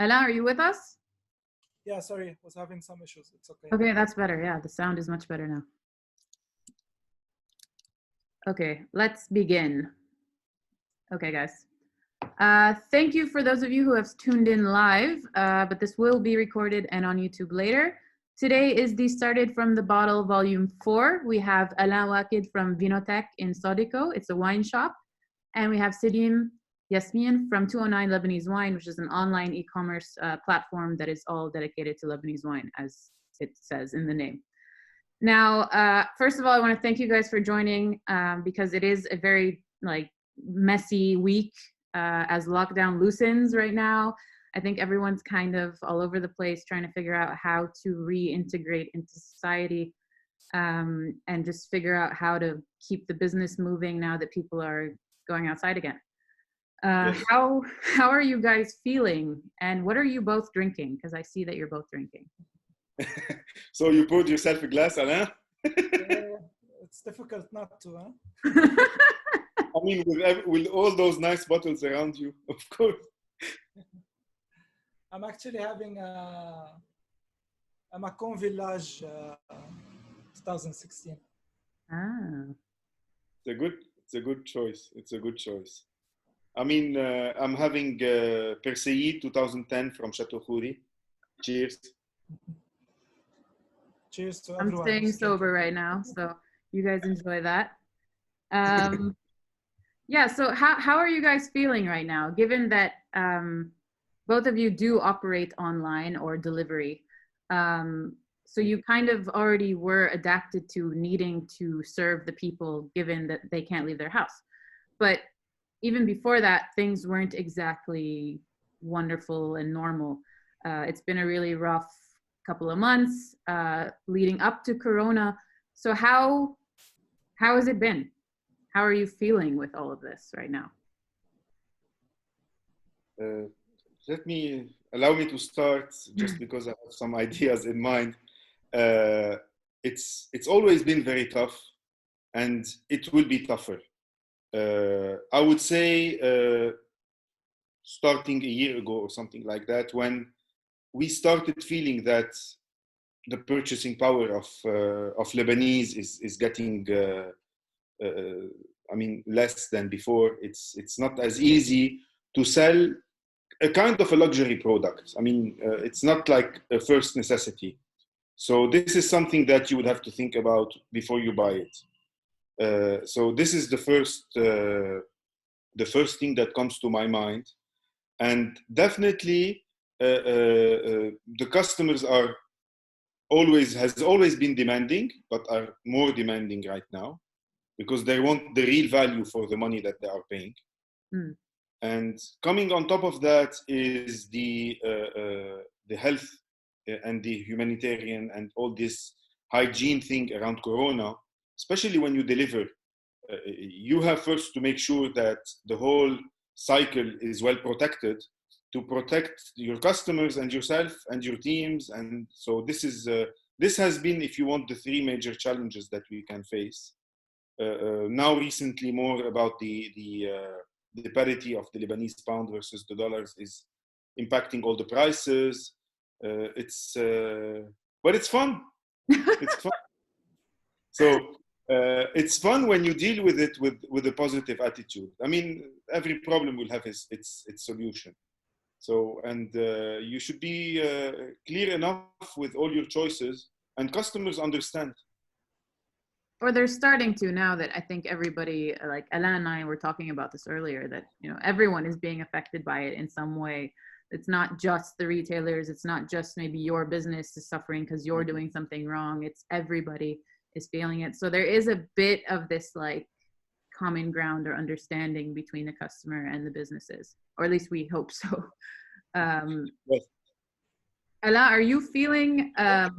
Alain, are you with us? Yeah, sorry, was having some issues. It's okay. Okay, that's better. Yeah, the sound is much better now. Okay, let's begin. Okay, guys. Thank you for those of you who have tuned in live, but this will be recorded and on YouTube later. Today is the Started from the Bottle Volume 4. We have Alain Wakid from Vinotech in Sodico. It's a wine shop. And we have Selim, Yasmine from 209 Lebanese Wine, which is an online e-commerce platform that is all dedicated to Lebanese wine, as it says in the name. Now, first of all, I want to thank you guys for joining because it is a very messy week as lockdown loosens right now. I think everyone's kind of all over the place trying to figure out how to reintegrate into society and just figure out how to keep the business moving now that people are going outside again. Yes. How are you guys feeling, and what are you both drinking? Because I see that you're both drinking. So you poured yourself a glass, Alain? It's difficult not to, huh? I mean, with all those nice bottles around you, of course. I'm actually having a Macon Village 2016. Ah. It's a good choice. It's a good choice. I mean, I'm having Perseid 2010 from Chateau Khoury. Cheers. Cheers to I'm everyone. staying sober right now, so you guys enjoy that. Yeah, so how are you guys feeling right now, given that both of you do operate online or delivery? So you kind of already were adapted to needing to serve the people, given that they can't leave their house. But even before that, things weren't exactly wonderful and normal. It's been a really rough couple of months leading up to Corona. So how has it been? How are you feeling with all of this right now? Allow me to start, just because I have some ideas in mind. It's always been very tough, and it will be tougher. I would say starting a year ago or something like that, when we started feeling that the purchasing power of Lebanese is getting I mean, less than before. It's not as easy to sell a kind of a luxury product. I mean, it's not like a first necessity. So this is something that you would have to think about before you buy it. So this is the first thing that comes to my mind. And definitely the customers has always been demanding, but are more demanding right now, because they want the real value for the money that they are paying. Mm. And coming on top of that is the health and the humanitarian and all this hygiene thing around Corona, especially when you deliver. You have first to make sure that the whole cycle is well protected, to protect your customers and yourself and your teams. And so this has been, if you want, the three major challenges that we can face. Now recently, more about the parity of the Lebanese pound versus the dollars is impacting all the prices. But it's fun. It's fun. So it's fun when you deal with it with a positive attitude. I mean, every problem will have its solution. So, and you should be clear enough with all your choices, and customers understand. Or they're starting to, now that I think everybody, like Alain and I were talking about this earlier, that everyone is being affected by it in some way. It's not just the retailers. It's not just maybe your business is suffering because you're doing something wrong. It's everybody is feeling it. So there is a bit of this like common ground or understanding between the customer and the businesses, or at least we hope so. Yes. Alain, are you feeling a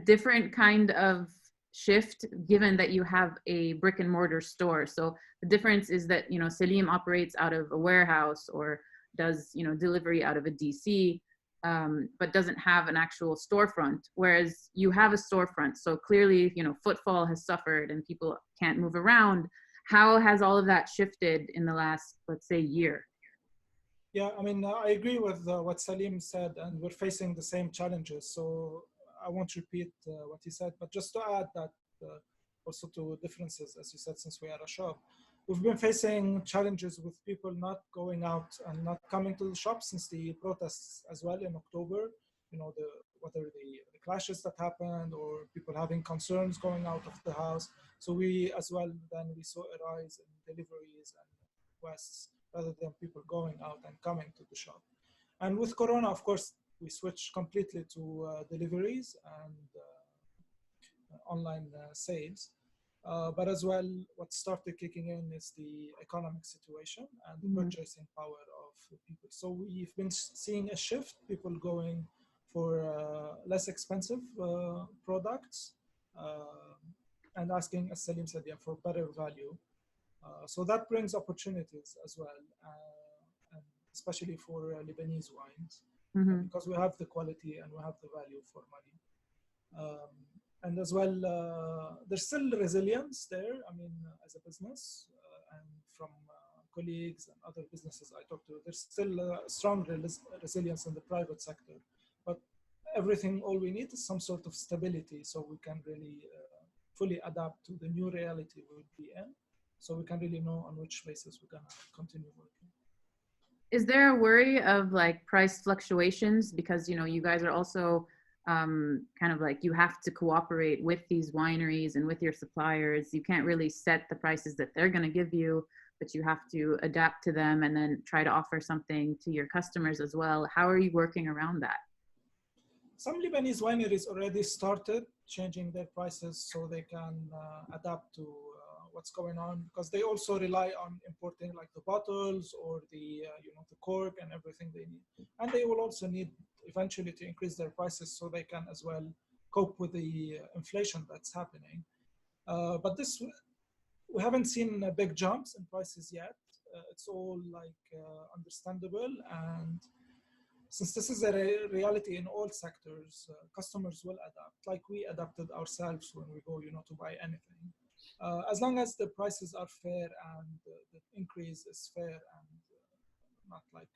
different kind of shift, given that you have a brick and mortar store? So the difference is that Selim operates out of a warehouse or does delivery out of a DC, but doesn't have an actual storefront, whereas you have a storefront. So clearly footfall has suffered and people can't move around. How has all of that shifted in the last, let's say, year? Yeah, I mean, I agree with what Selim said, and we're facing the same challenges. So I won't repeat what he said, but just to add that also to differences, as you said, since we are a shop, we've been facing challenges with people not going out and not coming to the shop since the protests as well in October. You know, whether the clashes that happened or people having concerns going out of the house. So we as well, then we saw a rise in deliveries and requests rather than people going out and coming to the shop. And with Corona, of course, we switched completely to deliveries and online sales. But as well, what started kicking in is the economic situation and the purchasing power of people. So we've been seeing a shift, people going for less expensive products and asking, as Selim said, yeah, for better value. So that brings opportunities as well, and especially for Lebanese wines, because we have the quality and we have the value for money. And as well, there's still resilience there. I mean, as a business and from colleagues and other businesses I talk to, there's still strong resilience in the private sector. But everything, all we need is some sort of stability so we can really fully adapt to the new reality we'll be in. So we can really know on which basis we're gonna continue working. Is there a worry of like price fluctuations? Because, you know, you guys are also kind of like you have to cooperate with these wineries and with your suppliers. You can't really set the prices that they're going to give you, but you have to adapt to them and then try to offer something to your customers as well. How are you working around that? Some Lebanese wineries already started changing their prices so they can adapt to what's going on, because they also rely on importing like the bottles or the you know, the cork and everything they need, and they will also need eventually to increase their prices so they can as well cope with the inflation that's happening. But this, we haven't seen big jumps in prices yet. It's all like understandable, and since this is a reality in all sectors, customers will adapt, like we adapted ourselves when we go, you know, to buy anything. As long as the prices are fair and the increase is fair and not like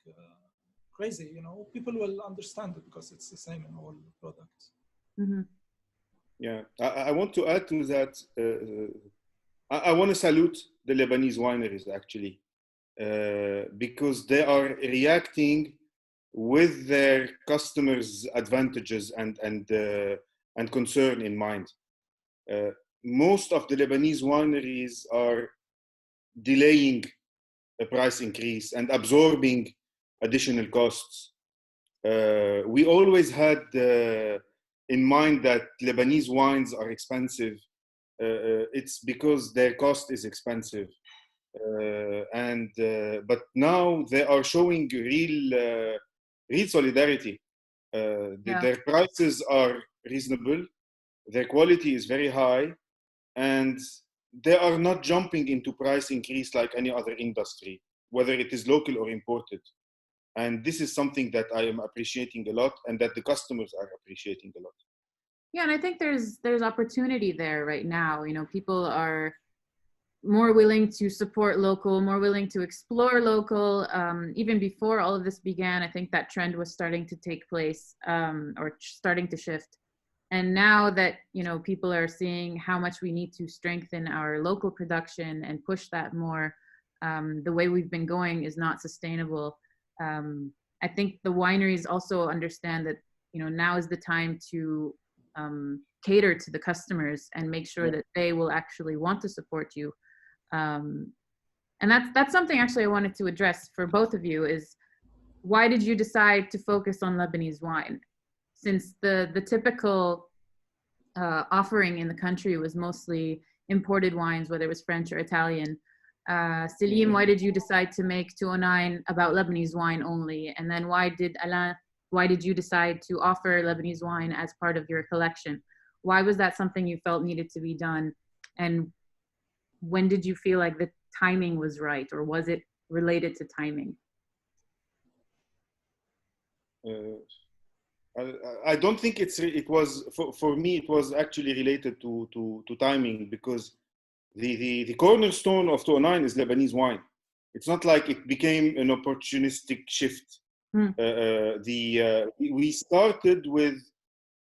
crazy, you know, people will understand it because it's the same in all products. Mm-hmm. Yeah, I want to add to that. I want to salute the Lebanese wineries actually, because they are reacting with their customers' advantages and concern in mind. Most of the Lebanese wineries are delaying a price increase and absorbing additional costs. We always had in mind that Lebanese wines are expensive. It's because their cost is expensive. But now they are showing real solidarity. Their prices are reasonable, their quality is very high, and they are not jumping into price increase like any other industry, whether it is local or imported. And this is something that I am appreciating a lot and that the customers are appreciating a lot. Yeah, and I think there's opportunity there right now. You know, people are more willing to support local, more willing to explore local. Even before all of this began, I think that trend was starting to take place or starting to shift. And now that, you know, people are seeing how much we need to strengthen our local production and push that more, the way we've been going is not sustainable. I think the wineries also understand that, you know, now is the time to cater to the customers and make sure that they will actually want to support you. And that's something actually I wanted to address for both of you is, why did you decide to focus on Lebanese wine? Since the typical offering in the country was mostly imported wines, whether it was French or Italian. Selim, why did you decide to make 209 about Lebanese wine only? And then Alain, why did you decide to offer Lebanese wine as part of your collection? Why was that something you felt needed to be done? And when did you feel like the timing was right, or was it related to timing? I don't think it was, for me, it was actually related to timing, because the cornerstone of 209 is Lebanese wine. It's not like it became an opportunistic shift. Hmm. We started with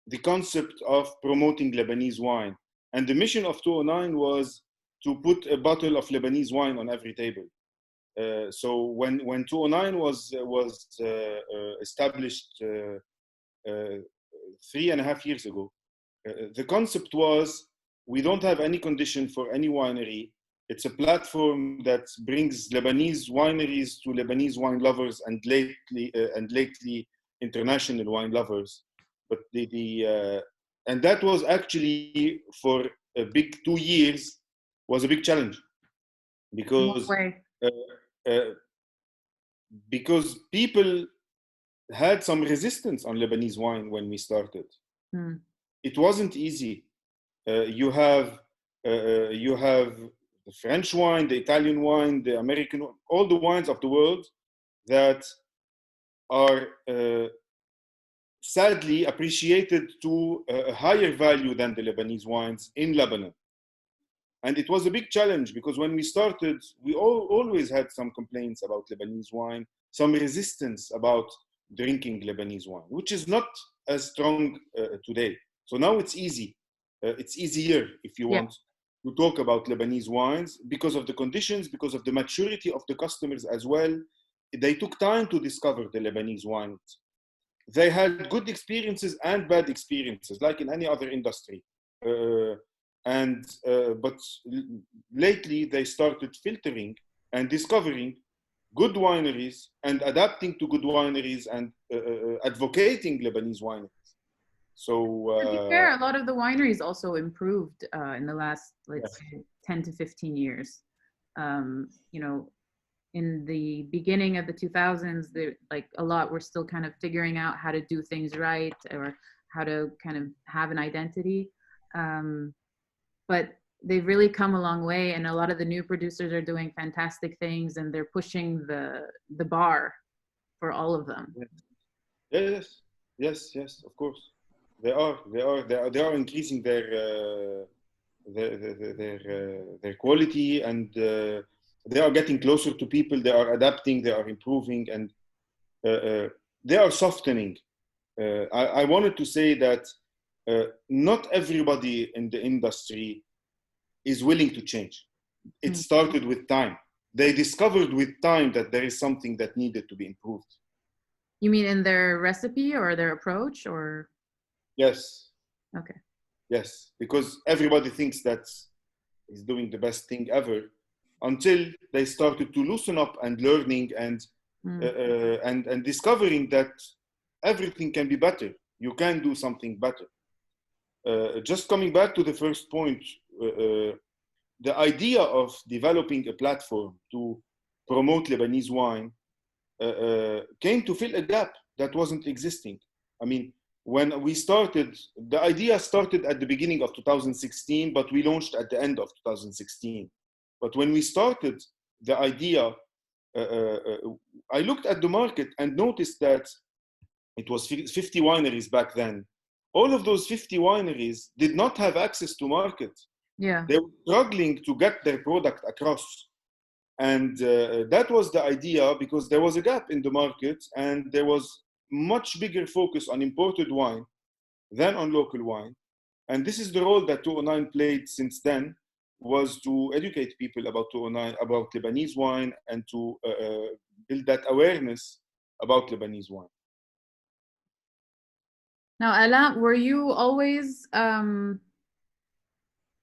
the concept of promoting Lebanese wine. And the mission of 209 was to put a bottle of Lebanese wine on every table. So when 209 was established 3.5 years ago, the concept was we don't have any condition for any winery. It's a platform that brings Lebanese wineries to Lebanese wine lovers and lately international wine lovers. But and that was actually for a big 2 years was a big challenge because uh, uh, because people had some resistance on Lebanese wine when we started. Hmm. It wasn't easy. You have the French wine, the Italian wine, the American, all the wines of the world that are sadly appreciated to a higher value than the Lebanese wines in Lebanon. And it was a big challenge because when we started, we always had some complaints about Lebanese wine, some resistance about drinking Lebanese wine, which is not as strong today. So now it's easy. It's easier, if you want, to talk about Lebanese wines because of the conditions, because of the maturity of the customers as well. They took time to discover the Lebanese wines. They had good experiences and bad experiences, like in any other industry. But lately they started filtering and discovering good wineries and adapting to good wineries and advocating Lebanese wineries. So to be fair, a lot of the wineries also improved in the last, let's say, 10 to 15 years. You know, in the beginning of the 2000s, like a lot were still kind of figuring out how to do things right or how to kind of have an identity. But they've really come a long way, and a lot of the new producers are doing fantastic things, and they're pushing the bar for all of them. Yes, of course. They are increasing their quality, and they are getting closer to people. They are adapting. They are improving, and they are softening. I wanted to say that not everybody in the industry is willing to change. It started with time. They discovered with time that there is something that needed to be improved. You mean in their recipe or their approach, or? Yes. Okay. Yes, because everybody thinks that is doing the best thing ever until they started to loosen up and learning and discovering that everything can be better. You can do something better. Just coming back to the first point, the idea of developing a platform to promote Lebanese wine came to fill a gap that wasn't existing. I mean, when we started, the idea started at the beginning of 2016, but we launched at the end of 2016. But when we started the idea, I looked at the market and noticed that it was 50 wineries back then. All of those 50 wineries did not have access to market. Yeah. They were struggling to get their product across. And that was the idea, because there was a gap in the market and there was much bigger focus on imported wine than on local wine. And this is the role that 209 played since then, was to educate people about 209, about Lebanese wine, and to build that awareness about Lebanese wine. Now, Alain, were you always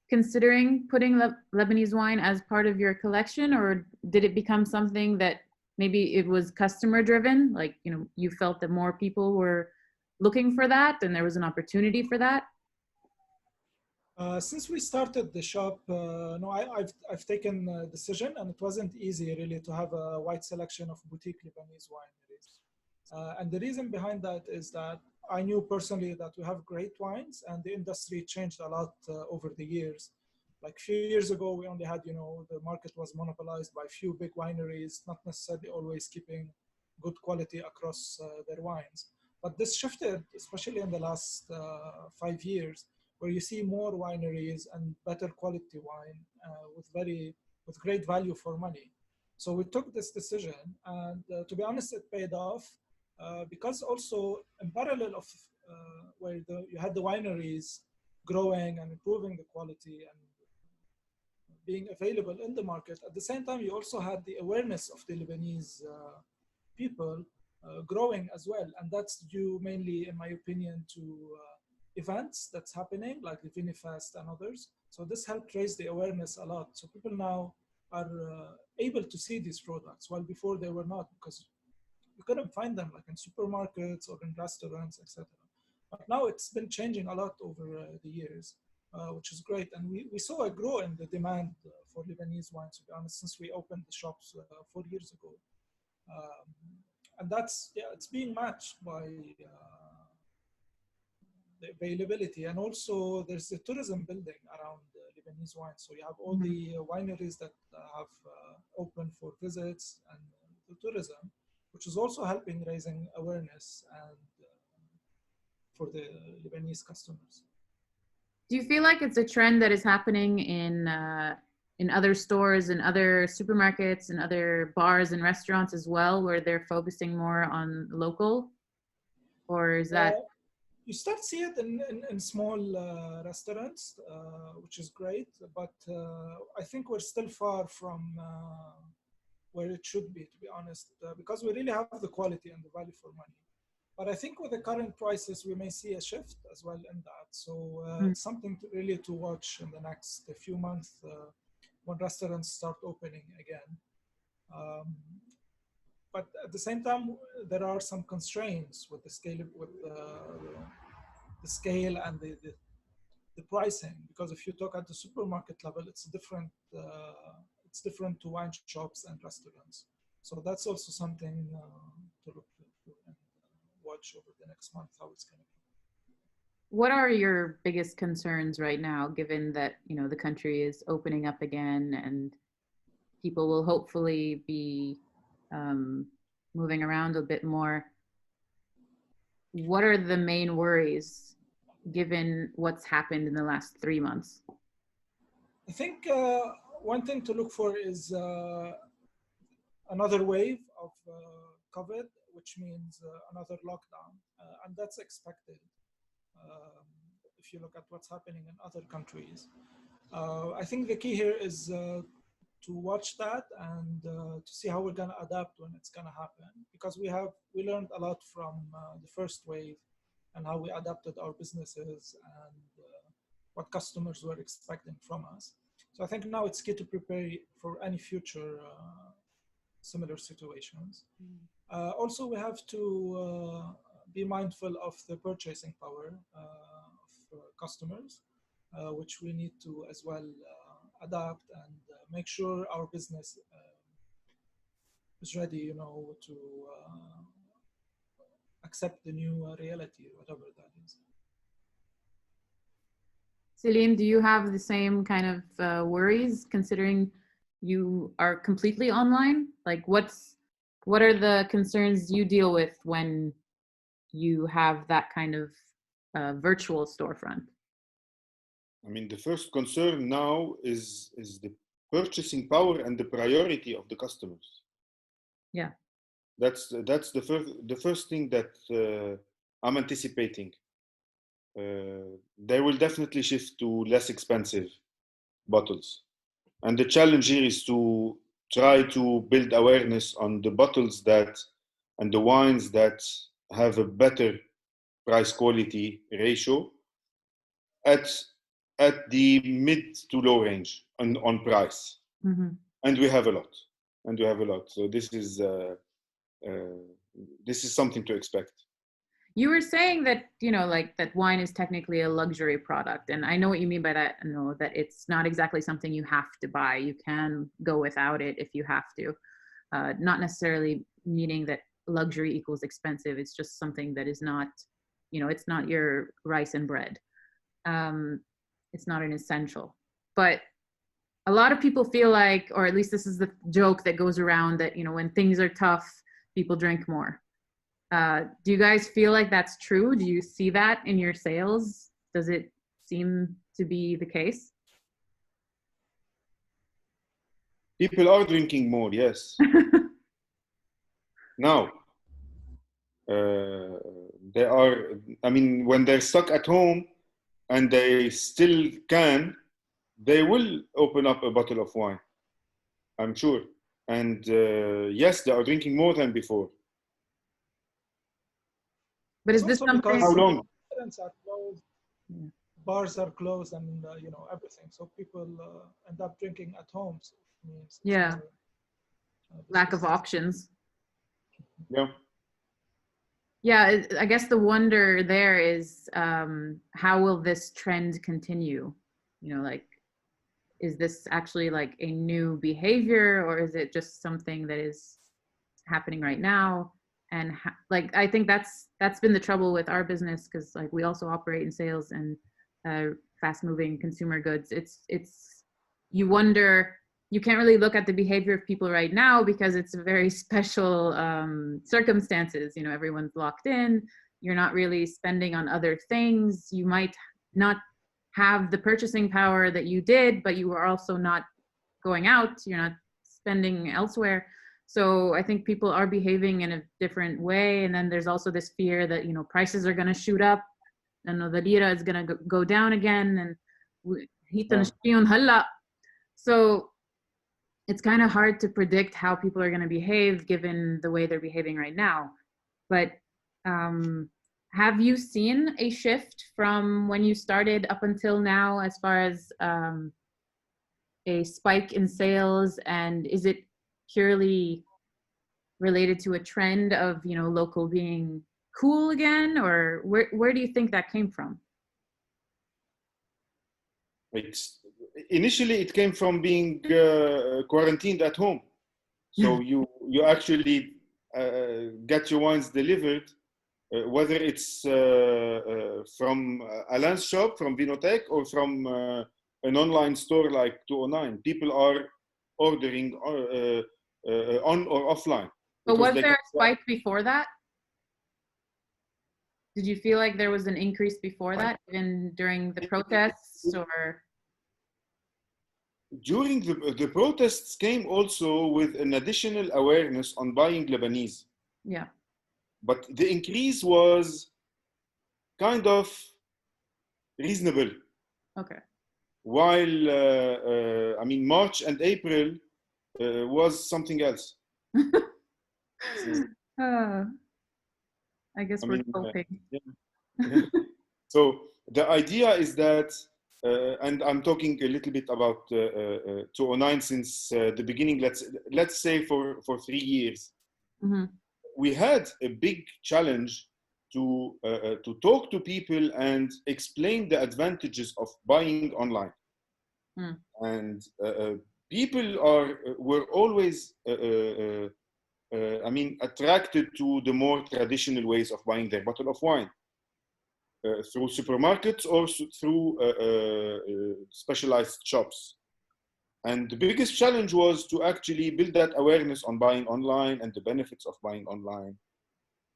considering putting Lebanese wine as part of your collection, or did it become something that maybe it was customer driven? Like, you know, you felt that more people were looking for that and there was an opportunity for that? Since we started the shop, no, I've taken a decision, and it wasn't easy really to have a wide selection of boutique Lebanese wineries. And the reason behind that is that I knew personally that we have great wines, and the industry changed a lot over the years. Like a few years ago, we only had, the market was monopolized by few big wineries, not necessarily always keeping good quality across their wines. But this shifted, especially in the last 5 years, where you see more wineries and better quality wine with great value for money. So we took this decision, and to be honest, it paid off because also in parallel of where you had the wineries growing and improving the quality and being available in the market. At the same time, you also had the awareness of the Lebanese people growing as well. And that's due mainly, in my opinion, to events that's happening, like the Vinifest and others. So this helped raise the awareness a lot. So people now are able to see these products, while before they were not, because you couldn't find them like in supermarkets or in restaurants, etc. But now it's been changing a lot over the years. Which is great. And we saw a growth in the demand for Lebanese wine, to be honest, since we opened the shops 4 years ago. And that's, yeah, it's being matched by the availability. And also there's the tourism building around Lebanese wine. So you have all the wineries that have opened for visits and the tourism, which is also helping raising awareness and for the Lebanese customers. Do you feel like it's a trend that is happening in other stores and other supermarkets and other bars and restaurants as well, where they're focusing more on local? Or is that? You start see it in small restaurants, which is great, but I think we're still far from where it should be, to be honest, because we really have the quality and the value for money. But I think with the current prices, we may see a shift as well in that. So it's something really to watch in the next few months when restaurants start opening again. But at the same time, there are some constraints with the scale, and the pricing. Because if you talk at the supermarket level, it's different. It's different to wine shops and restaurants. So that's also something to look for and watch over the next month how it's going to be. What are your biggest concerns right now, given that, you know, the country is opening up again and people will hopefully be moving around a bit more? What are the main worries given what's happened in the last 3 months? I think one thing to look for is another wave of COVID, which means another lockdown, and that's expected. If you look at what's happening in other countries, I think the key here is to watch that and to see how we're going to adapt when it's going to happen, because we learned a lot from the first wave and how we adapted our businesses and what customers were expecting from us. So I think now it's key to prepare for any future similar situations. Also, we have to be mindful of the purchasing power of customers, which we need to as well adapt and make sure our business is ready, you know, to accept the new reality, whatever that is. Selim, do you have the same kind of worries, considering you are completely online? Like, what are the concerns you deal with when you have that kind of virtual storefront? I mean, the first concern now is the purchasing power and the priority of the customers. Yeah, that's the first thing that I'm anticipating. They will definitely shift to less expensive bottles, and the challenge here is to try to build awareness on the bottles and the wines that have a better price quality ratio at the mid to low range on price. And we have a lot. So this is something to expect. You were saying that, you know, like that wine is technically a luxury product, and I know what you mean by that. You know, that it's not exactly something you have to buy. You can go without it if you have to. Not necessarily meaning that luxury equals expensive. It's just something that is not, you know, it's not your rice and bread. It's not an essential. But a lot of people feel like, or at least this is the joke that goes around, that, you know, when things are tough, people drink more. Do you guys feel like that's true? Do you see that in your sales? Does it seem to be the case? People are drinking more, yes. Now, they are, I mean, when they're stuck at home and they still can, they will open up a bottle of wine, I'm sure. And yes, they are drinking more than before. But is this something? How long? Restaurants are closed, bars are closed, and everything. So people end up drinking at home. So it means Yeah. Lack of options. Yeah. Yeah, I guess the wonder there is how will this trend continue? You know, like, is this actually like a new behavior, or is it just something that is happening right now? And like, I think that's been the trouble with our business, because like we also operate in sales and fast-moving consumer goods. It's you wonder. You can't really look at the behavior of people right now because it's a very special circumstances. You know, everyone's locked in. You're not really spending on other things. You might not have the purchasing power that you did, but you are also not going out. You're not spending elsewhere. So I think people are behaving in a different way. And then there's also this fear that, you know, prices are going to shoot up and the lira is going to go down again. And so it's kind of hard to predict how people are going to behave given the way they're behaving right now. But have you seen a shift from when you started up until now as far as a spike in sales? And is it purely related to a trend of, you know, local being cool again? Or where do you think that came from? Initially, it came from being quarantined at home. So you actually get your wines delivered, whether it's from Alain's shop, from Vinotech, or from an online store like 209. People are ordering on or offline. But was there a spike before that? Did you feel like there was an increase before that, even during the protests, or? During the protests came also with an additional awareness on buying Lebanese. Yeah. But the increase was kind of reasonable. Okay. While, I mean, March and April was something else. I guess we're hoping. Yeah. So the idea is that, and I'm talking a little bit about 209 since the beginning. Let's say for 3 years, we had a big challenge to talk to people and explain the advantages of buying online. And people were always I mean, attracted to the more traditional ways of buying their bottle of wine through supermarkets or through specialized shops. And the biggest challenge was to actually build that awareness on buying online and the benefits of buying online.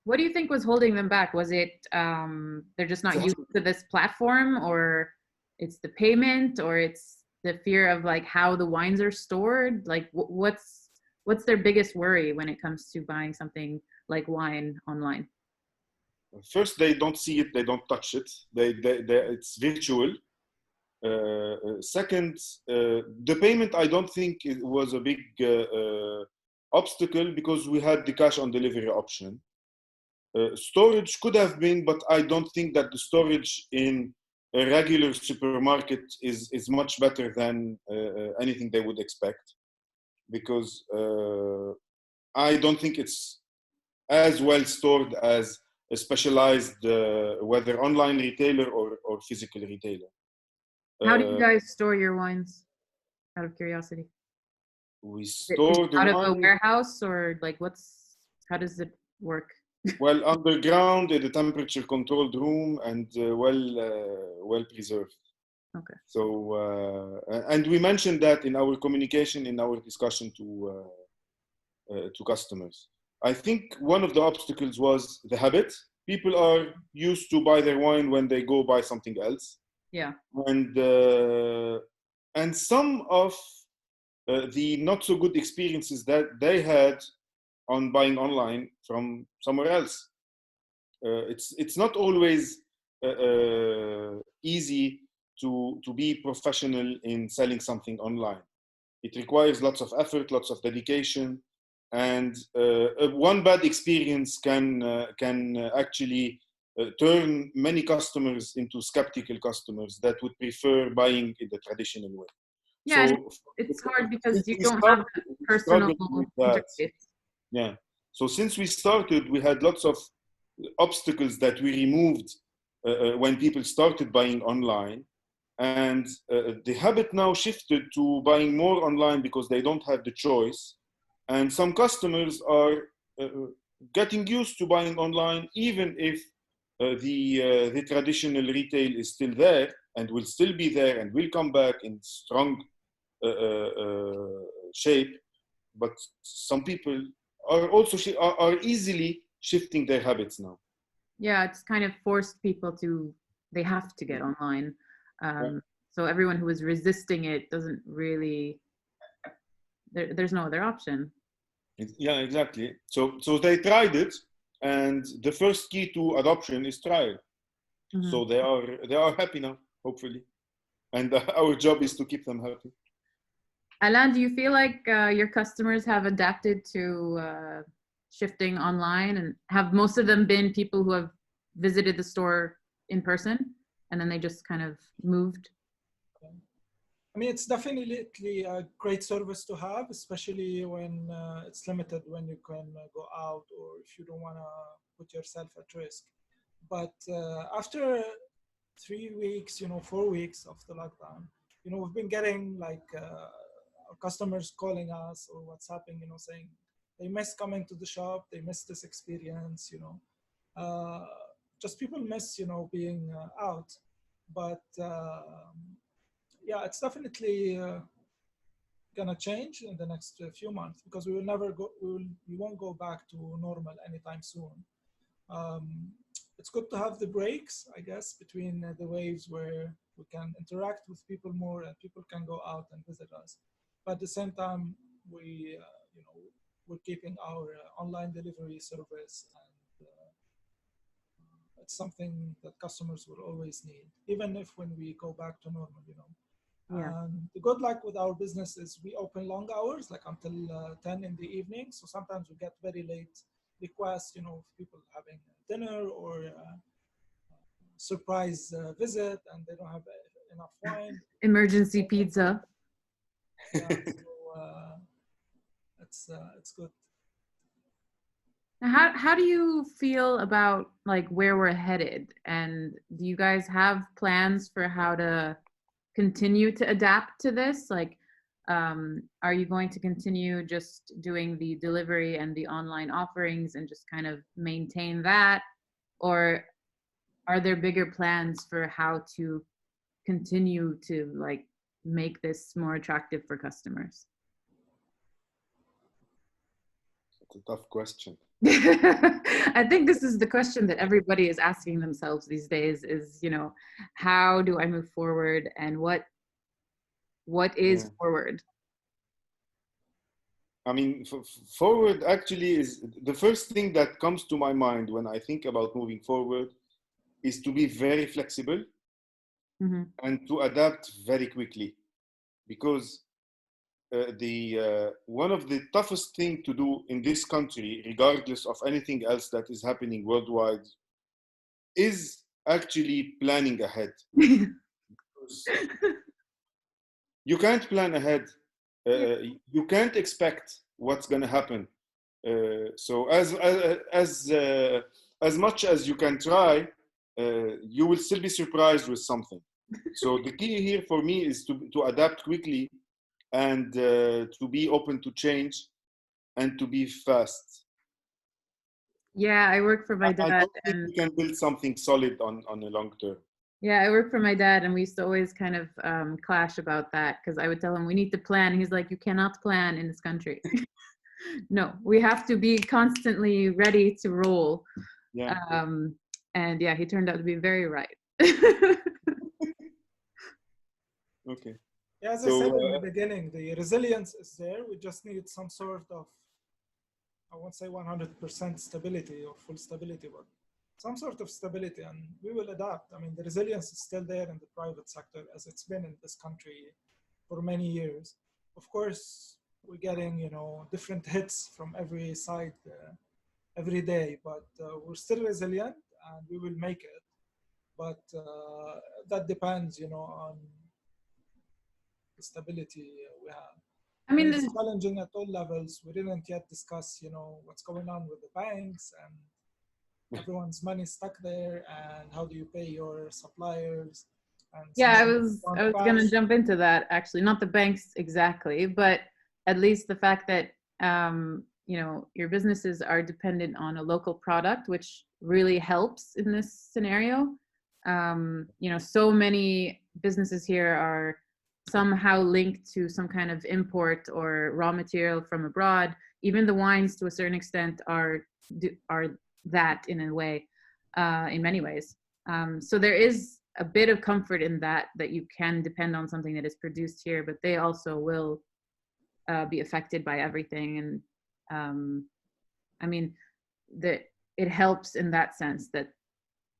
What do you think was holding them back? Was it they're just not used to this platform, or it's the payment, or it's the fear of like how the wines are stored? Like what's their biggest worry when it comes to buying something like wine online? First, they don't see it, they don't touch it. It's virtual. Second, the payment, I don't think it was a big obstacle because we had the cash on delivery option. Storage could have been, but I don't think that the storage in a regular supermarket is much better than anything they would expect, because I don't think it's as well stored as a specialized, whether online retailer or physical retailer. How do you guys store your wines, out of curiosity? We store the out of wine a warehouse, or like how does it work? Well, underground in a temperature-controlled room and well preserved. Okay. So, and we mentioned that in our communication, in our discussion to customers. I think one of the obstacles was the habit. People are used to buy their wine when they go buy something else. Yeah. And some of the not so good experiences that they had on buying online from somewhere else. It's not always easy to be professional in selling something online. It requires lots of effort, lots of dedication, and one bad experience can actually turn many customers into skeptical customers that would prefer buying in the traditional way. Yeah, So it's hard because since you we don't have started, that we personal struggled with that. interface. Yeah. So since we started, we had lots of obstacles that we removed when people started buying online. And the habit now shifted to buying more online because they don't have the choice. And some customers are getting used to buying online, even if the traditional retail is still there and will still be there and will come back in strong shape. But some people are also are easily shifting their habits now. Yeah, it's kind of forced people to, they have to get online. So everyone who is resisting it doesn't really, there's no other option. Yeah, exactly. So they tried it, and the first key to adoption is trial. Mm-hmm. So they are happy now, hopefully, and our job is to keep them happy. Alain, do you feel like your customers have adapted to shifting online, and have most of them been people who have visited the store in person and then they just kind of moved? I mean, it's definitely a great service to have, especially when it's limited, when you can go out or if you don't want to put yourself at risk. But after 3 weeks, 4 weeks of the lockdown, we've been getting like our customers calling us or WhatsApping, saying they miss coming to the shop, they miss this experience, just people miss, being out. But yeah, it's definitely gonna change in the next few months because we will never go, we won't go back to normal anytime soon. It's good to have the breaks, I guess, between the waves where we can interact with people more and people can go out and visit us. But at the same time, we're keeping our online delivery service, and it's something that customers will always need, even if when we go back to normal. Yeah. The good luck with our business is we open long hours, like until 10 in the evening. So sometimes we get very late requests, of people having dinner or surprise visit and they don't have enough wine. Emergency pizza. Yeah, so it's good. Now, how do you feel about like where we're headed? And do you guys have plans for how to continue to adapt to this? Like, are you going to continue just doing the delivery and the online offerings and just kind of maintain that? Or are there bigger plans for how to continue to like make this more attractive for customers? It's a tough question. I think this is the question that everybody is asking themselves these days is, how do I move forward and what is forward? I mean, forward actually is the first thing that comes to my mind when I think about moving forward is to be very flexible and to adapt very quickly, because one of the toughest thing to do in this country, regardless of anything else that is happening worldwide, is actually planning ahead. You can't plan ahead. You can't expect what's going to happen. So as much as you can try, you will still be surprised with something. So the key here for me is to adapt quickly and to be open to change and to be fast. Yeah, I work for my dad. I don't think we can build something solid on a long term. Yeah, I work for my dad, and we used to always kind of clash about that because I would tell him we need to plan. He's like, you cannot plan in this country. No, we have to be constantly ready to roll. Yeah. And yeah, he turned out to be very right. Okay. Yeah, as I So said in the beginning, the resilience is there. We just need some sort of, I won't say 100% stability or full stability, but some sort of stability, and we will adapt. I mean, the resilience is still there in the private sector as it's been in this country for many years. Of course, we're getting, different hits from every side every day, but we're still resilient and we will make it. But that depends, on the stability we have. I mean, It's challenging at all levels. We didn't yet discuss, what's going on with the banks and everyone's money stuck there, and how do you pay your suppliers? And yeah, I some was going to jump into that actually, not the banks exactly, but at least the fact that your businesses are dependent on a local product, which really helps in this scenario. So many businesses here are somehow linked to some kind of import or raw material from abroad. Even the wines, to a certain extent, are that in a way, in many ways. So there is a bit of comfort in that you can depend on something that is produced here, but they also will be affected by everything. And I mean, it helps in that sense that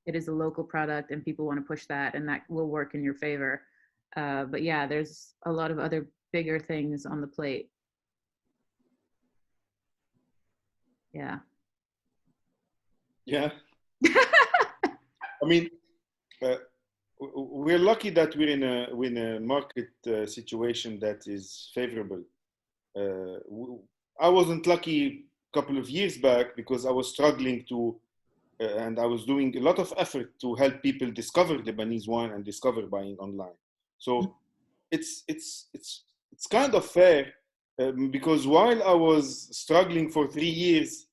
it is a local product and people want to push that, and that will work in your favor. But yeah, there's a lot of other bigger things on the plate. Yeah. Yeah. I mean, we're lucky that we're in a market situation that is favorable. I wasn't lucky a couple of years back because I was struggling to, and I was doing a lot of effort to help people discover Lebanese wine and discover buying online. So it's kind of fair because while I was struggling for 3 years,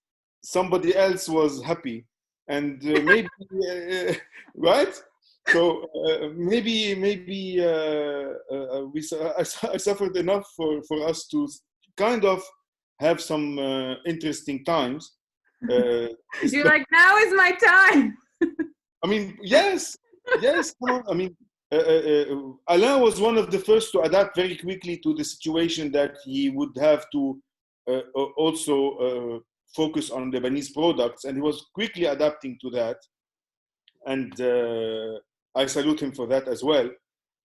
somebody else was happy, and maybe right. So maybe I suffered enough for us to kind of have some interesting times. You're like, now is my time. I mean, yes. I mean, Alain was one of the first to adapt very quickly to the situation that he would have to also focus on Lebanese products, and he was quickly adapting to that. And I salute him for that as well.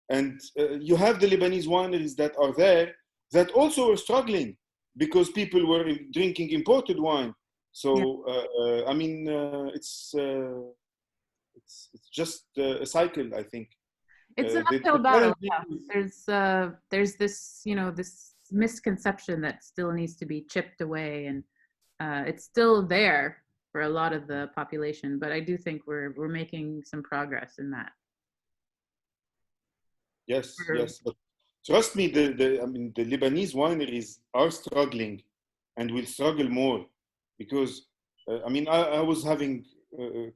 And you have the Lebanese wineries that are there that also are struggling because people were drinking imported wine. So I mean, it's just a cycle, I think. It's an uphill battle. Yeah. There's this, this misconception that still needs to be chipped away, and it's still there for a lot of the population. But I do think we're making some progress in that. Yes, but trust me, the Lebanese wineries are struggling, and will struggle more, because I was having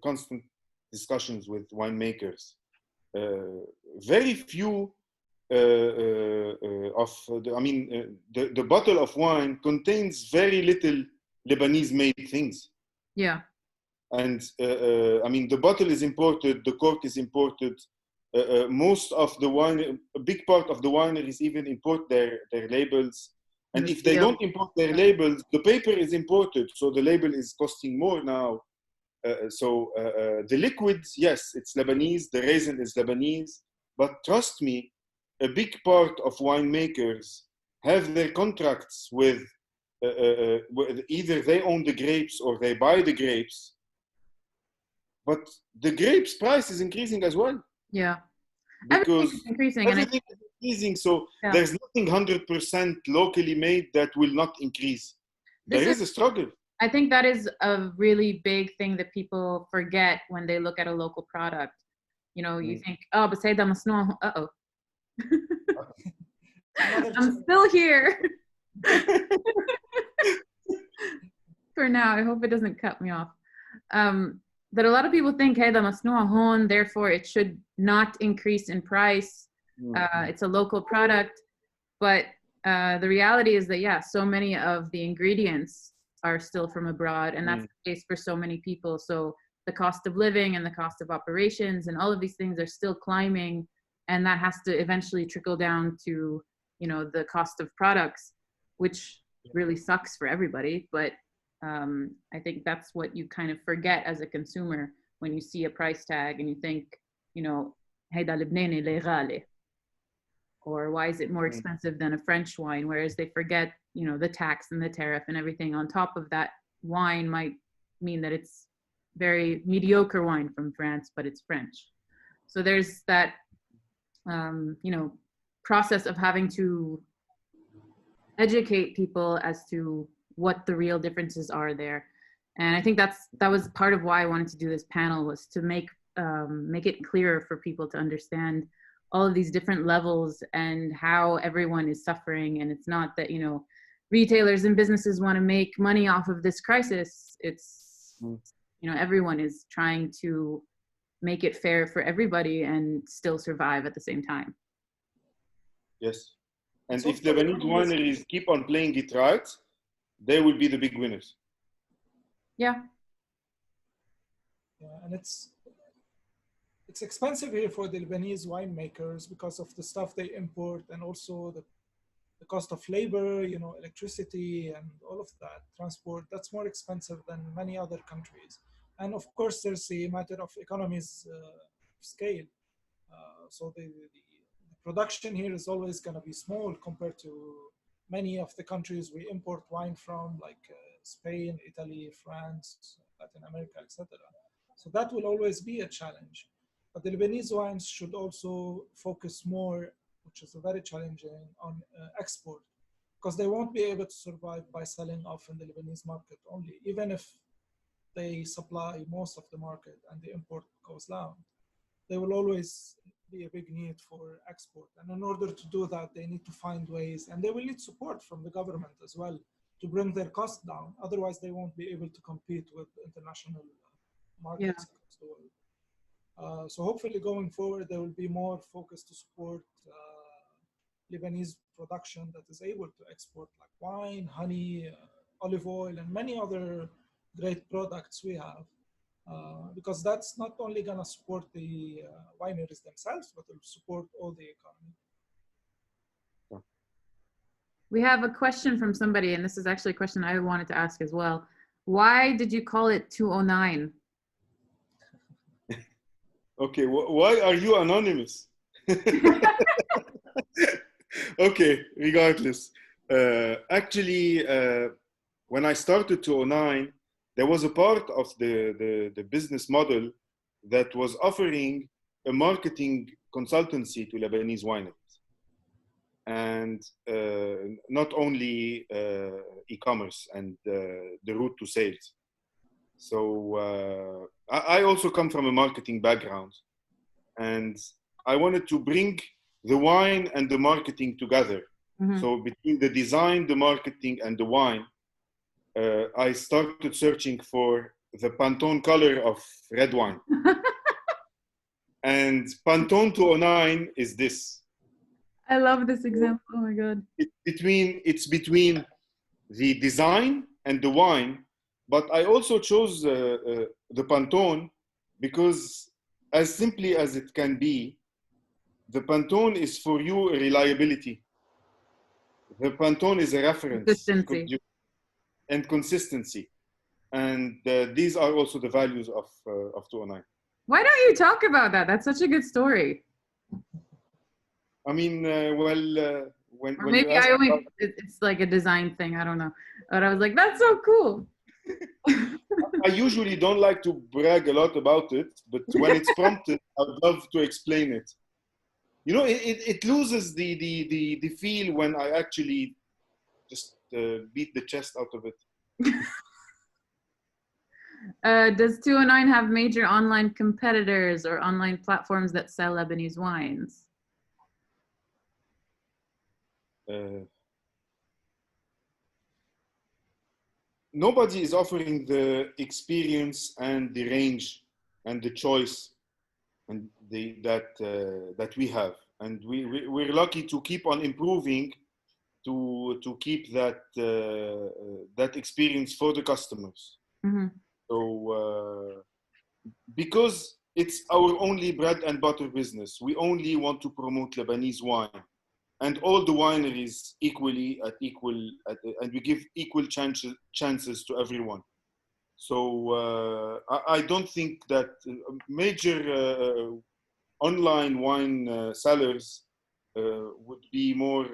constant discussions with winemakers. Very few of the bottle of wine contains very little Lebanese made things. Yeah. And the bottle is imported, the cork is imported. Most of the wine, a big part of the wineries even import their labels. And if they don't import their labels, the paper is imported, so the label is costing more now. The liquids, yes, it's Lebanese, the raisin is Lebanese, but trust me, a big part of winemakers have their contracts with either they own the grapes or they buy the grapes, but the grapes price is increasing as well. Yeah. Because increasing, everything is increasing, so there's nothing 100% locally made that will not increase. There is a struggle. I think that is a really big thing that people forget when they look at a local product. You think, oh, but say masnoa. Uh-oh. I'm still here. For now, I hope it doesn't cut me off. That a lot of people think, hey, the masnoa hon, therefore it should not increase in price. It's a local product. But the reality is that, so many of the ingredients are still from abroad, and that's the case for so many people. So the cost of living and the cost of operations and all of these things are still climbing, and that has to eventually trickle down to you know, the cost of products, which really sucks for everybody. But I think that's what you kind of forget as a consumer when you see a price tag and you think, you know, هيدا لبناني ليه غالي, or why is it more expensive than a French wine? Whereas they forget, you know, the tax and the tariff and everything on top of that wine might mean that it's very mediocre wine from France, but it's French. So there's that, you know, process of having to educate people as to what the real differences are there. And I think that was part of why I wanted to do this panel, was to make it clearer for people to understand all of these different levels and how everyone is suffering. And it's not that, you know, retailers and businesses want to make money off of this crisis. It's, you know, everyone is trying to make it fair for everybody and still survive at the same time. Yes. And if the Lebanese wineries keep on playing it right, they will be the big winners. Yeah. Yeah, and it's expensive here for the Lebanese winemakers because of the stuff they import, and also the cost of labor, you know, electricity and all of that, transport. That's more expensive than many other countries. And of course, there's a matter of economies of scale. So the production here is always going to be small compared to many of the countries we import wine from, like Spain, Italy, France, Latin America, etc. So that will always be a challenge. But the Lebanese wines should also focus more, which is very challenging, on export, because they won't be able to survive by selling off in the Lebanese market only, even if they supply most of the market and the import goes down. There will always be a big need for export. And in order to do that, they need to find ways, and they will need support from the government as well to bring their costs down. Otherwise, they won't be able to compete with international markets across the world. So hopefully going forward, there will be more focus to support Lebanese production that is able to export, like wine, honey, olive oil, and many other great products we have. Because that's not only going to support the wineries themselves, but it will support all the economy. We have a question from somebody, and this is actually a question I wanted to ask as well. Why did you call it 209? Okay, why are you anonymous? Okay, regardless. Actually, when I started 209, there was a part of the business model that was offering a marketing consultancy to Lebanese wineries. And not only e-commerce and the route to sales. So I also come from a marketing background, and I wanted to bring the wine and the marketing together. Mm-hmm. So between the design, the marketing, and the wine, I started searching for the Pantone color of red wine. And Pantone 209 is this. I love this example. Oh my God. It's between the design and the wine, but I also chose the Pantone because, as simply as it can be, the Pantone is for you a reliability. The Pantone is a reference. Consistency. And consistency. And these are also the values of 209. Why don't you talk about that? That's such a good story. I mean, when maybe it's like a design thing. I don't know. But I was like, that's so cool. I usually don't like to brag a lot about it, but when it's prompted, I'd love to explain it. You know, it loses the feel when I actually just beat the chest out of it. Does 209 have major online competitors or online platforms that sell Lebanese wines? Nobody is offering the experience and the range and the choice and that we have, and we're lucky to keep on improving to keep that experience for the customers. Mm-hmm. So because it's our only bread and butter business, we only want to promote Lebanese wine, and all the wineries equally and we give equal chances to everyone. So I don't think that major online wine sellers would be more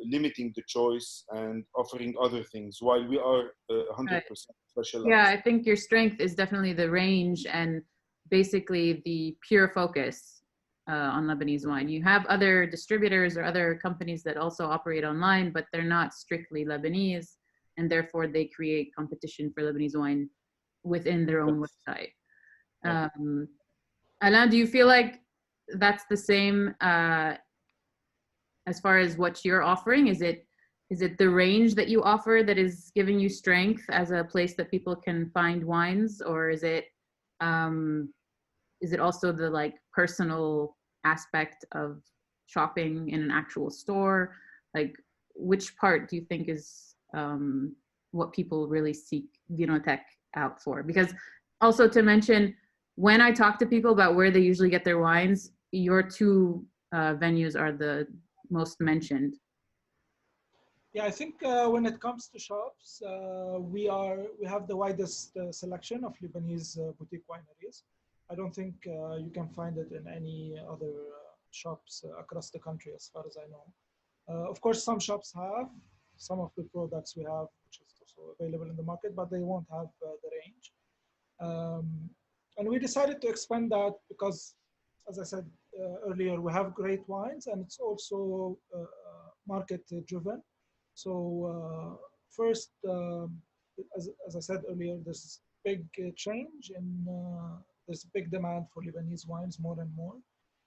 limiting the choice and offering other things, while we are 100% specialized. Yeah, I think your strength is definitely the range and basically the pure focus on Lebanese wine. You have other distributors or other companies that also operate online, but they're not strictly Lebanese, and therefore they create competition for Lebanese wine within their own website. Alain, do you feel like that's the same as far as what you're offering? Is it the range that you offer that is giving you strength as a place that people can find wines, or is it also the like personal aspect of shopping in an actual store? Like, which part do you think is what people really seek Vinotech out for? Because also to mention, when I talk to people about where they usually get their wines, your two venues are the most mentioned. Yeah, I think when it comes to shops, we have the widest selection of Lebanese boutique wineries. I don't think you can find it in any other shops across the country, as far as I know. Of course, some shops have some of the products we have, which is also available in the market, but they won't have the range. And we decided to expand that because, as I said earlier, we have great wines, and it's also market driven. So first, as I said earlier, there's big change in there's big demand for Lebanese wines more and more.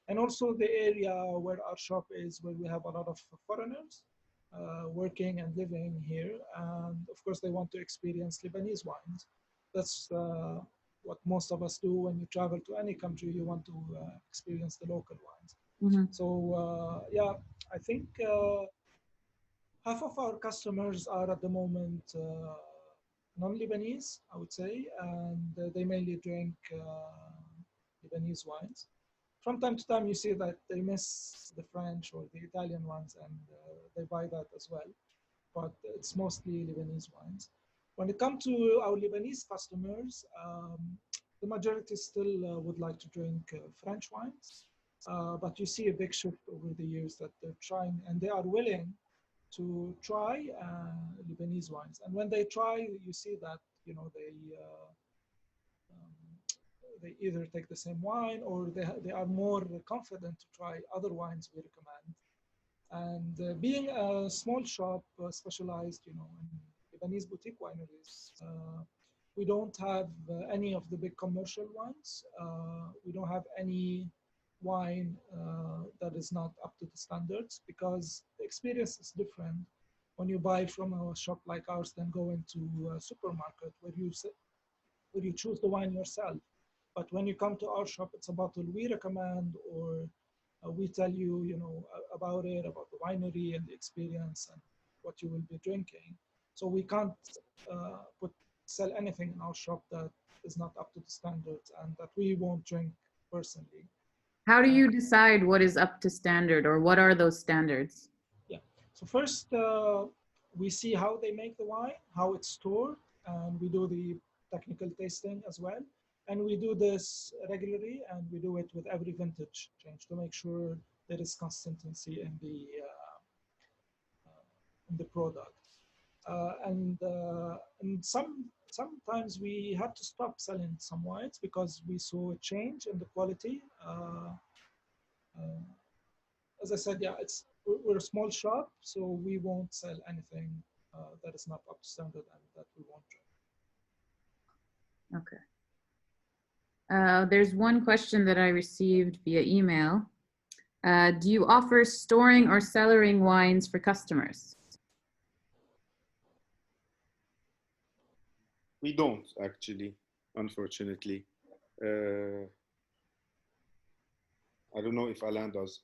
And also the area where our shop is, where we have a lot of foreigners working and living here. And of course, they want to experience Lebanese wines. That's what most of us do when you travel to any country. You want to experience the local wines. Mm-hmm. So yeah, I think half of our customers are at the moment non-Lebanese, I would say, and they mainly drink Lebanese wines. From time to time, you see that they miss the French or the Italian ones, and they buy that as well. But it's mostly Lebanese wines. When it comes to our Lebanese customers, the majority still would like to drink French wines. But you see a big shift over the years that they're trying, and they are willing to try Lebanese wines. And when they try, you see that they either take the same wine or they are more confident to try other wines we recommend. And being a small shop specialized, in Lebanese boutique wineries, we don't have any of the big commercial ones. We don't have any wine that is not up to the standards, because the experience is different when you buy from a shop like ours than going to a supermarket where you choose the wine yourself. But when you come to our shop, it's a bottle we recommend, or we tell you, about it, about the winery and the experience and what you will be drinking. So we can't sell anything in our shop that is not up to the standards and that we won't drink personally. How do you decide what is up to standard, or what are those standards? Yeah. So first, we see how they make the wine, how it's stored, and we do the technical tasting as well. And we do this regularly, and we do it with every vintage change to make sure there is consistency in the product. And sometimes we had to stop selling some wines because we saw a change in the quality. As I said, yeah, we're a small shop, so we won't sell anything that is not up to standard and that we won't drink. Okay. There's one question that I received via email. Do you offer storing or cellaring wines for customers? We don't, actually, unfortunately. I don't know if Alain does.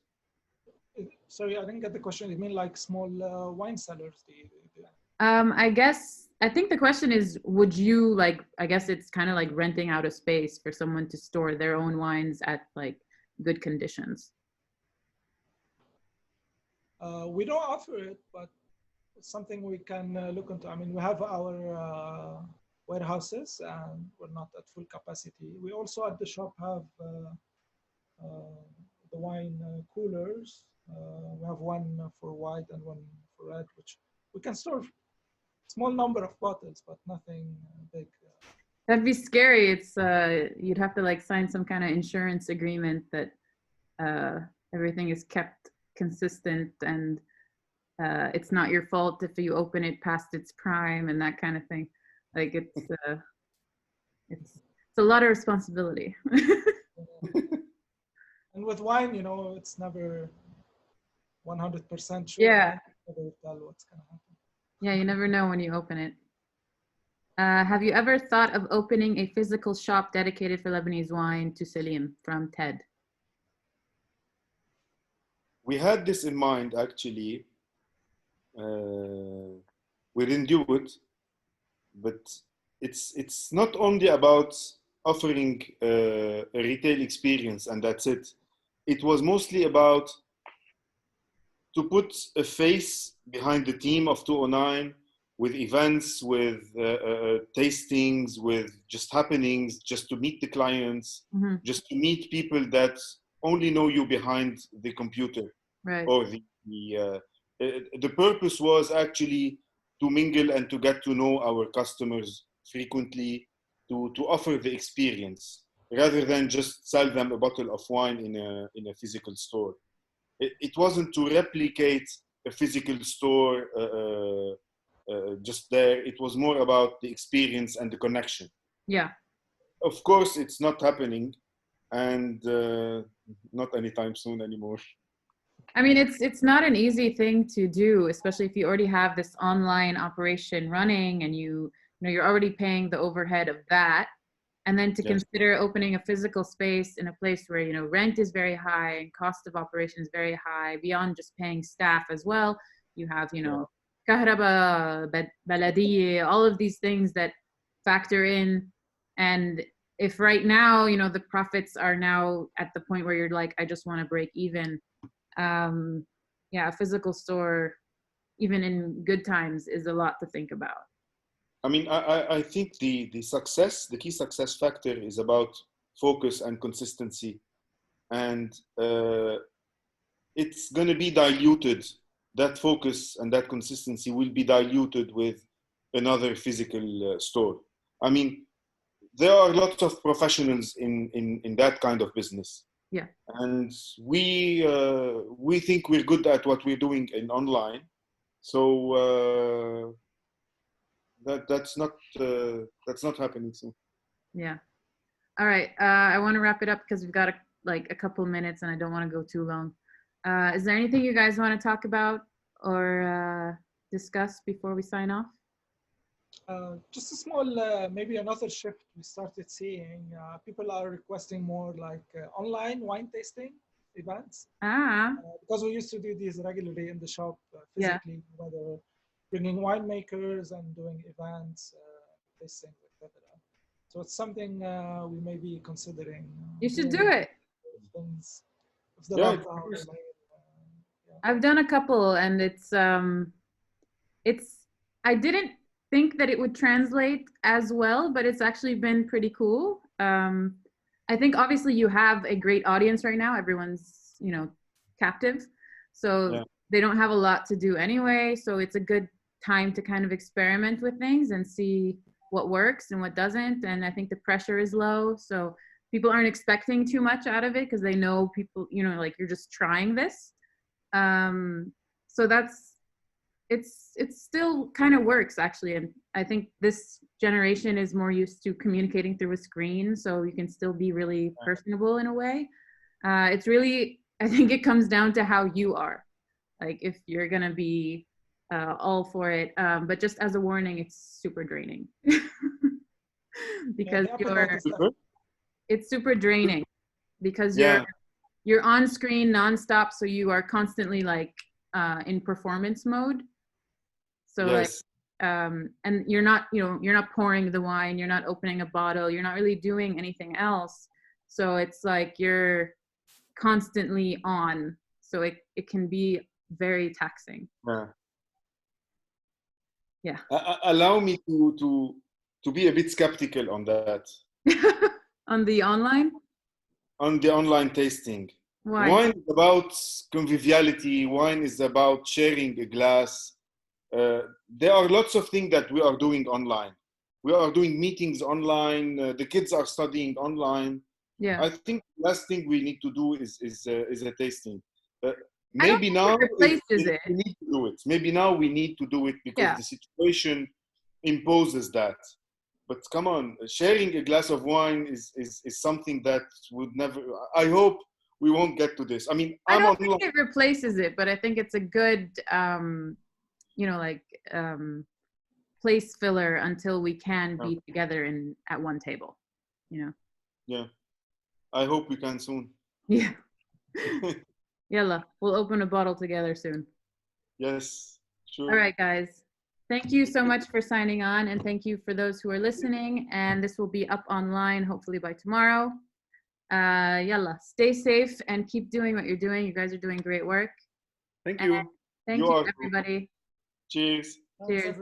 Sorry, I didn't get the question. You mean like small wine cellars? I think the question is, would you I guess it's kind of like renting out a space for someone to store their own wines at like good conditions. We don't offer it, but it's something we can look into. I mean, we have our warehouses, and we're not at full capacity. We also at the shop have the wine coolers. We have one for white and one for red, which we can store small number of bottles, but nothing big. That'd be scary. It's you'd have to like sign some kind of insurance agreement that everything is kept consistent and it's not your fault if you open it past its prime and that kind of thing. Like it's a lot of responsibility. And with wine, you know, it's never 100% sure. Yeah. Never tell what's gonna happen. Yeah, you never know when you open it. Have you ever thought of opening a physical shop dedicated for Lebanese wine to Selim from Ted? We had this in mind actually. We didn't do it, but it's not only about offering a retail experience and that's it. It was mostly about to put a face behind the team of 209 with events, with tastings, with just happenings, just to meet the clients, just to meet people that only know you behind the computer. Right. Or the purpose was actually to mingle and to get to know our customers frequently, to offer the experience rather than just sell them a bottle of wine in a physical store. It wasn't to replicate a physical store just there. It was more about the experience and the connection. Yeah. Of course, it's not happening, and not anytime soon anymore. I mean, it's not an easy thing to do, especially if you already have this online operation running and you know you're already paying the overhead of that. And then to consider opening a physical space in a place where, you know, rent is very high and cost of operation is very high, beyond just paying staff as well. You have, you know, kahraba, baladiyya, all of these things that factor in. And if right now, you know, the profits are now at the point where you're like, I just want to break even. A physical store, even in good times, is a lot to think about. I mean, I think the key success factor is about focus and consistency. And it's going to be diluted. That focus and that consistency will be diluted with another physical store. I mean, there are lots of professionals in that kind of business. Yeah. And we think we're good at what we're doing in online. So that's not happening soon. Yeah. All right. I want to wrap it up because we've got a couple minutes and I don't want to go too long. Is there anything you guys want to talk about or discuss before we sign off? Just a small, maybe another shift we started seeing. People are requesting more like online wine tasting events. Because we used to do these regularly in the shop physically, whether bringing winemakers and doing events, tastings, etc. So it's something we may be considering. You should do it. I've done a couple, and it's I didn't think that it would translate as well, but it's actually been pretty cool. I think obviously you have a great audience right now. Everyone's, you know, captive, so they don't have a lot to do anyway. So it's a good time to kind of experiment with things and see what works and what doesn't. And I think the pressure is low, so people aren't expecting too much out of it because they know people, you know, like you're just trying this. So it's still kind of works actually. And I think this generation is more used to communicating through a screen, so you can still be really personable in a way. It's really, I think it comes down to how you are. Like if you're gonna be all for it, but just as a warning, it's super draining. Because it's super draining because you're on screen nonstop, so you are constantly like in performance mode. So like and you're not, you know, you're not pouring the wine, you're not opening a bottle, you're not really doing anything else. So it's like you're constantly on. So it can be very taxing. Yeah. Yeah. Allow me to be a bit skeptical on that. On the online? On the online tasting. Why? Wine is about conviviality. Wine is about sharing a glass. There are lots of things that we are doing online. We are doing meetings online. The kids are studying online. Yeah. I think the last thing we need to do is a tasting. I don't Maybe think now it replaces it. we need to do it. Maybe now we need to do it because Yeah. the situation imposes that. But come on, sharing a glass of wine is something that would never. I hope we won't get to this. I mean, I I'm don't online. think it replaces it, but I think it's a good, you know, like place filler until we can be together at one table. You know. Yeah, I hope we can soon. Yeah. Yalla, we'll open a bottle together soon. Yes, sure. All right, guys. Thank you so much for signing on, and thank you for those who are listening. And this will be up online hopefully by tomorrow. Yalla, stay safe and keep doing what you're doing. You guys are doing great work. Thank you. And thank you, everybody. Cheers. Cheers.